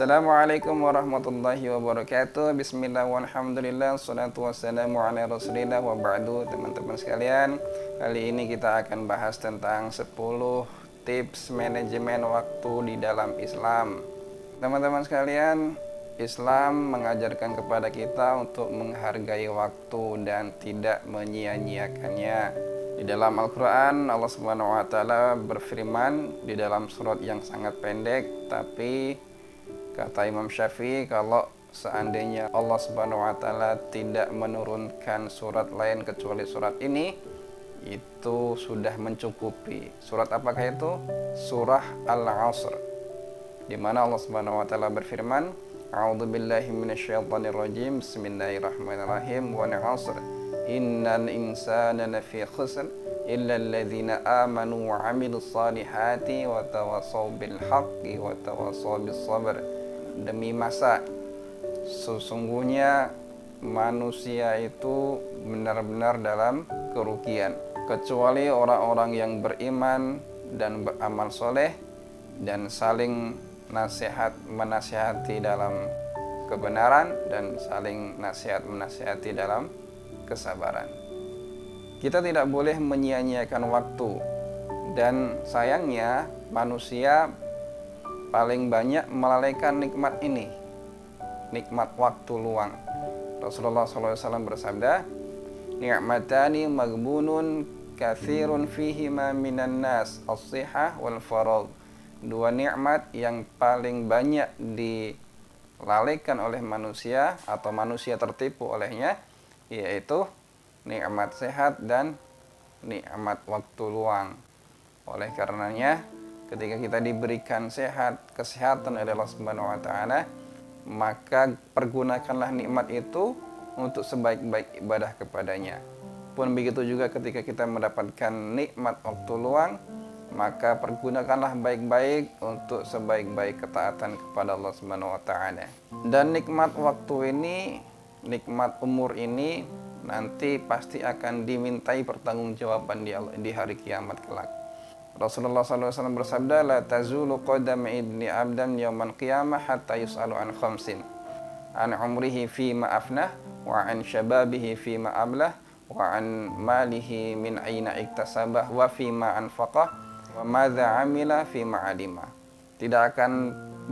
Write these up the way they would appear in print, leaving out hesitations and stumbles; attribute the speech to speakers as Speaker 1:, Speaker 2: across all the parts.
Speaker 1: Assalamualaikum warahmatullahi wabarakatuh. Bismillah walhamdulillah, salatu wassalamu ala rasulillah wa ba'du. Teman-teman sekalian, kali ini kita akan bahas tentang 10 tips manajemen waktu di dalam Islam. Teman-teman sekalian, Islam mengajarkan kepada kita untuk menghargai waktu dan tidak menyia-nyiakannya. Di dalam Al-Quran, Allah Subhanahu wa Ta'ala berfirman di dalam surat yang sangat pendek, tapi kata Imam Syafi'i, kalau seandainya Allah Subhanahu wa Ta'ala tidak menurunkan surat lain kecuali surat ini, itu sudah mencukupi. Surat apakah itu? Surah Al-Asr, di mana Allah Subhanahu wa Ta'ala berfirman, A'udzubillahi minasyaitonirrajim, Bismillahirrahmanirrahim, Wal 'asr, innal insana lafi khusr illa alladzina amanu wa 'amilus salihati wa tawassaw bil haqqi wa tawassaw bis sabr. Demi masa, sesungguhnya manusia itu benar-benar dalam kerugian, kecuali orang-orang yang beriman dan beramal soleh dan saling menasihati dalam kebenaran dan saling menasihati dalam kesabaran. Kita tidak boleh menyia-nyiakan waktu, dan sayangnya manusia paling banyak melalaikan nikmat ini, nikmat waktu luang. Rasulullah SAW bersabda, ni'matani maghbunun katsirun fihima minan nas, as-sihah wal faragh. Dua nikmat yang paling banyak dilalaikan oleh manusia atau manusia tertipu olehnya, yaitu nikmat sehat dan nikmat waktu luang. Oleh karenanya, ketika kita diberikan kesehatan oleh Allah Subhanahu wa Ta'ala, maka pergunakanlah nikmat itu untuk sebaik-baik ibadah kepadanya. Pun begitu juga ketika kita mendapatkan nikmat waktu luang, maka pergunakanlah baik-baik untuk sebaik-baik ketaatan kepada Allah Subhanahu wa Ta'ala. Dan nikmat waktu ini, nikmat umur ini nanti pasti akan dimintai pertanggungjawaban di hari kiamat kelak. Rasulullah SAW bersabda, la tazulu qadam ibni abdan yawmal qiyamah hatta yus'alu an khamsin, an umrihi fima afnah, wa an syababihi fima ablah, wa an malihi min aina iktasabah, wa fima anfaqah, wa madza amila fima alima. Tidak akan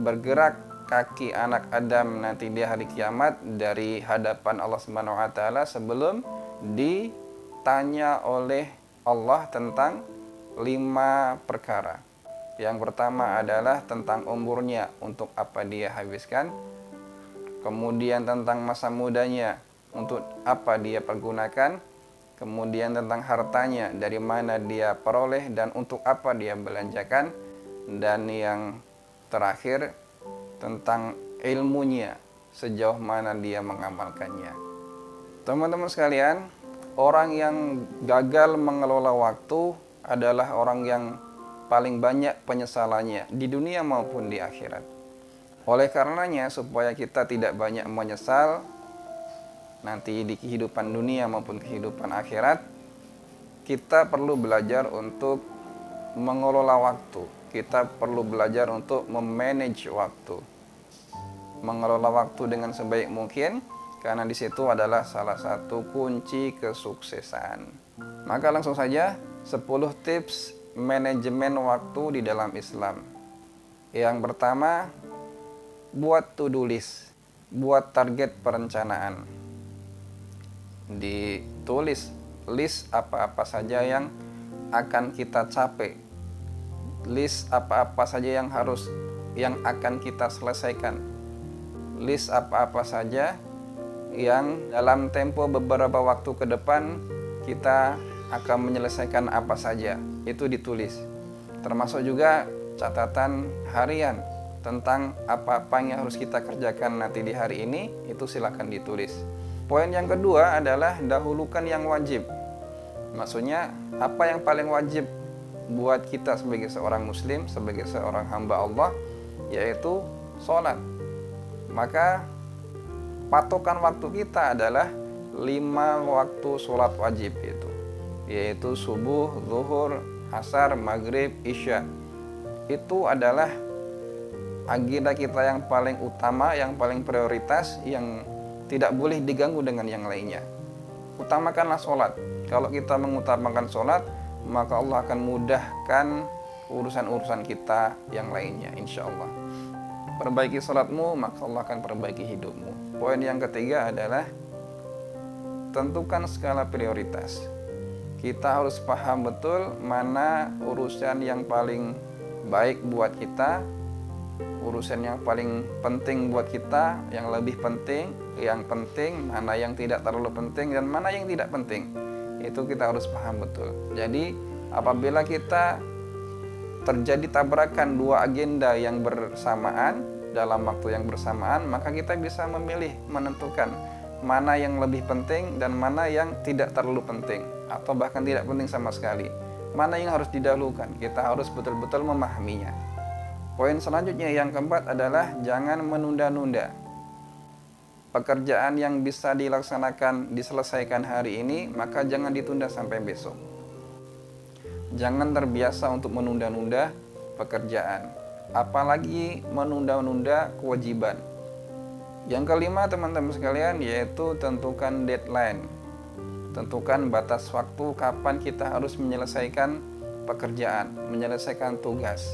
Speaker 1: bergerak kaki anak Adam nanti di hari kiamat dari hadapan Allah Subhanahu wa Ta'ala sebelum ditanya oleh Allah tentang 5 perkara. Yang pertama adalah tentang umurnya, untuk apa dia habiskan. Kemudian tentang masa mudanya, untuk apa dia pergunakan. Kemudian tentang hartanya, dari mana dia peroleh dan untuk apa dia belanjakan. Dan yang terakhir tentang ilmunya, sejauh mana dia mengamalkannya. Teman-teman sekalian, orang yang gagal mengelola waktu adalah orang yang paling banyak penyesalannya di dunia maupun di akhirat. Oleh karenanya, supaya kita tidak banyak menyesal nanti di kehidupan dunia maupun kehidupan akhirat, kita perlu belajar untuk mengelola waktu. Kita perlu belajar untuk memanage waktu, mengelola waktu dengan sebaik mungkin, karena di situ adalah salah satu kunci kesuksesan. Maka langsung saja 10 tips manajemen waktu di dalam Islam. Yang pertama, buat to-do list, buat target perencanaan. Ditulis list apa-apa saja yang akan kita capai, list apa-apa saja yang akan kita selesaikan, list apa-apa saja yang dalam tempo beberapa waktu ke depan kita akan menyelesaikan apa saja, itu ditulis. Termasuk juga catatan harian tentang apa-apa yang harus kita kerjakan nanti di hari ini, itu silakan ditulis. Poin yang kedua adalah dahulukan yang wajib. Maksudnya, apa yang paling wajib buat kita sebagai seorang muslim, sebagai seorang hamba Allah, yaitu sholat. Maka patokan waktu kita adalah 5 waktu sholat wajib itu, yaitu subuh, zuhur, asar, maghrib, isya. Itu adalah agenda kita yang paling utama, yang paling prioritas, yang tidak boleh diganggu dengan yang lainnya. Utamakanlah sholat. Kalau kita mengutamakan sholat, maka Allah akan mudahkan urusan-urusan kita yang lainnya, insya Allah. Perbaiki sholatmu, maka Allah akan perbaiki hidupmu. Poin yang ketiga adalah tentukan skala prioritas. Kita harus paham betul mana urusan yang paling baik buat kita, urusan yang paling penting buat kita, yang lebih penting, mana yang tidak terlalu penting, dan mana yang tidak penting. Itu kita harus paham betul. Jadi apabila kita terjadi tabrakan dua agenda yang bersamaan dalam waktu yang bersamaan, maka kita bisa memilih, menentukan mana yang lebih penting dan mana yang tidak terlalu penting, atau bahkan tidak penting sama sekali. Mana yang harus didahulukan, kita harus betul-betul memahaminya. Poin selanjutnya yang keempat adalah jangan menunda-nunda. Pekerjaan yang bisa diselesaikan hari ini, maka jangan ditunda sampai besok. Jangan terbiasa untuk menunda-nunda pekerjaan, apalagi menunda-nunda kewajiban. Yang kelima teman-teman sekalian, yaitu tentukan deadline. Tentukan batas waktu kapan kita harus menyelesaikan pekerjaan, menyelesaikan tugas.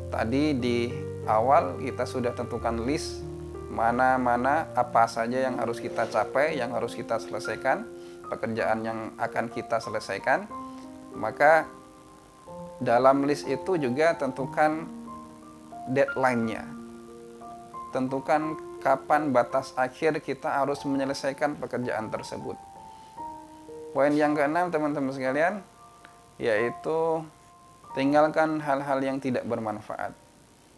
Speaker 1: Tadi di awal kita sudah tentukan list mana-mana apa saja yang harus kita capai, yang harus kita selesaikan, pekerjaan yang akan kita selesaikan. Maka dalam list itu juga tentukan deadline-nya. Tentukan kapan batas akhir kita harus menyelesaikan pekerjaan tersebut. Poin yang keenam teman-teman sekalian, yaitu tinggalkan hal-hal yang tidak bermanfaat.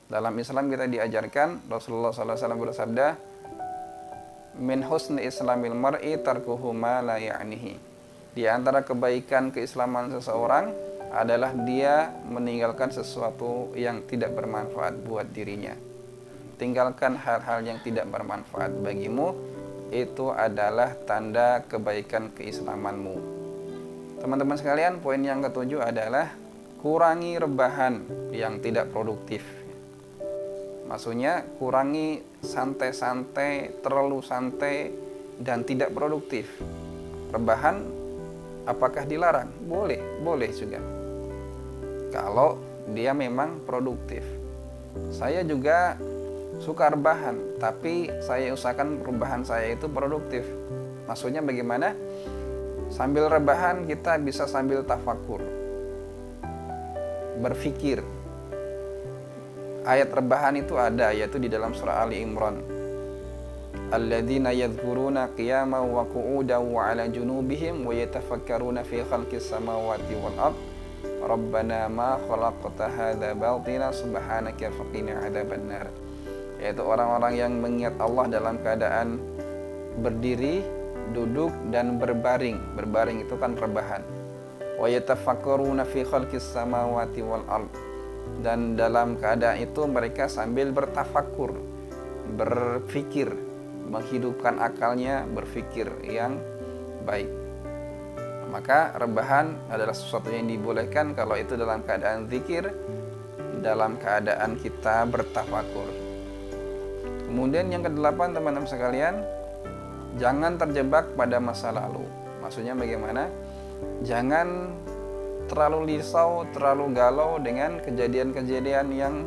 Speaker 1: Dalam Islam kita diajarkan, Rasulullah SAW bersabda, min husni islamil mar'i tarkuhu ma la ya'nihi. Di antara kebaikan keislaman seseorang adalah dia meninggalkan sesuatu yang tidak bermanfaat buat dirinya. Tinggalkan hal-hal yang tidak bermanfaat bagimu, itu adalah tanda kebaikan keislamanmu. Teman-teman sekalian, poin yang ketujuh adalah kurangi rebahan yang tidak produktif. Maksudnya kurangi santai-santai, terlalu santai dan tidak produktif. Rebahan apakah dilarang? Boleh juga. Kalau dia memang produktif. Saya juga suka rebahan, tapi saya usahakan rebahan saya itu produktif. Maksudnya bagaimana? Sambil rebahan kita bisa sambil tafakur, berfikir. Ayat rebahan itu ada, yaitu di dalam surah Ali Imran. Alladzina yadhkuruna qiyaman wa qu'udan wa 'ala junubihim wa yatafakkaruna fi khalqis samawati wal ard. Rabbana ma khalaqta hadza batila subhanaka faqina 'adzabannar. Yaitu orang-orang yang mengingat Allah dalam keadaan berdiri, duduk, dan berbaring. Berbaring itu kan rebahan. Wa yatafakkaruna fi khalqis samawati wal ard. Dan dalam keadaan itu mereka sambil bertafakur, berfikir, menghidupkan akalnya, berfikir yang baik. Maka rebahan adalah sesuatu yang dibolehkan kalau itu dalam keadaan zikir, dalam keadaan kita bertafakur. Kemudian yang kedelapan teman-teman sekalian, jangan terjebak pada masa lalu. Maksudnya bagaimana? Jangan terlalu risau, terlalu galau dengan kejadian-kejadian yang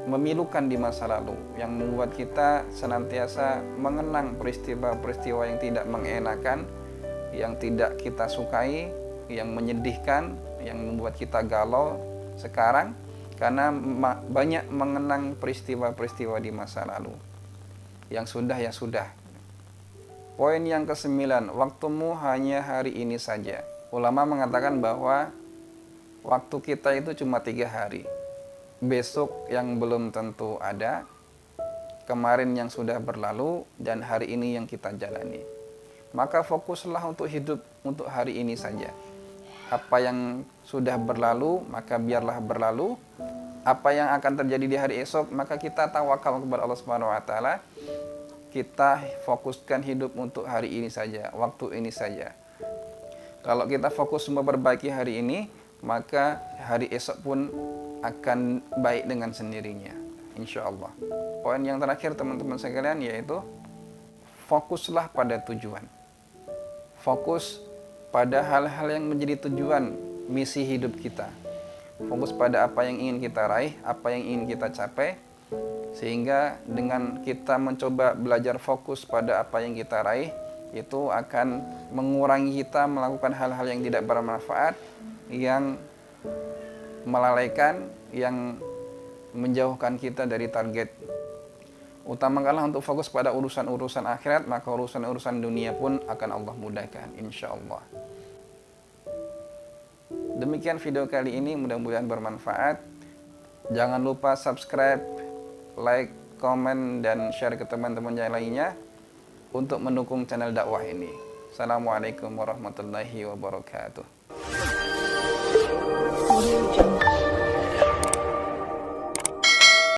Speaker 1: memilukan di masa lalu, yang membuat kita senantiasa mengenang peristiwa-peristiwa yang tidak mengenakan, yang tidak kita sukai, yang menyedihkan, yang membuat kita galau sekarang. Karena banyak mengenang peristiwa-peristiwa di masa lalu. Yang sudah ya sudah. Poin yang ke-9, waktumu hanya hari ini saja. Ulama mengatakan bahwa waktu kita itu cuma 3 hari. Besok yang belum tentu ada, kemarin yang sudah berlalu, dan hari ini yang kita jalani. Maka fokuslah untuk hidup untuk hari ini saja. Apa yang sudah berlalu, maka biarlah berlalu. Apa yang akan terjadi di hari esok, maka kita tawakal kepada Allah Subhanahu wa taala. Kita fokuskan hidup untuk hari ini saja, waktu ini saja. Kalau kita fokus memperbaiki hari ini, maka hari esok pun akan baik dengan sendirinya. insya Allah. Poin yang terakhir teman-teman sekalian, yaitu fokuslah pada tujuan. Fokus pada hal-hal yang menjadi tujuan misi hidup kita. Fokus pada apa yang ingin kita raih, apa yang ingin kita capai, sehingga dengan kita mencoba belajar fokus pada apa yang kita raih, itu akan mengurangi kita melakukan hal-hal yang tidak bermanfaat, yang melalaikan, yang menjauhkan kita dari target. Utamakanlah untuk fokus pada urusan-urusan akhirat, maka urusan-urusan dunia pun akan Allah mudahkan, insya Allah. Demikian video kali ini, mudah-mudahan bermanfaat. Jangan lupa subscribe, like, komen, dan share ke teman-teman yang lainnya untuk mendukung channel dakwah ini. Assalamualaikum warahmatullahi wabarakatuh.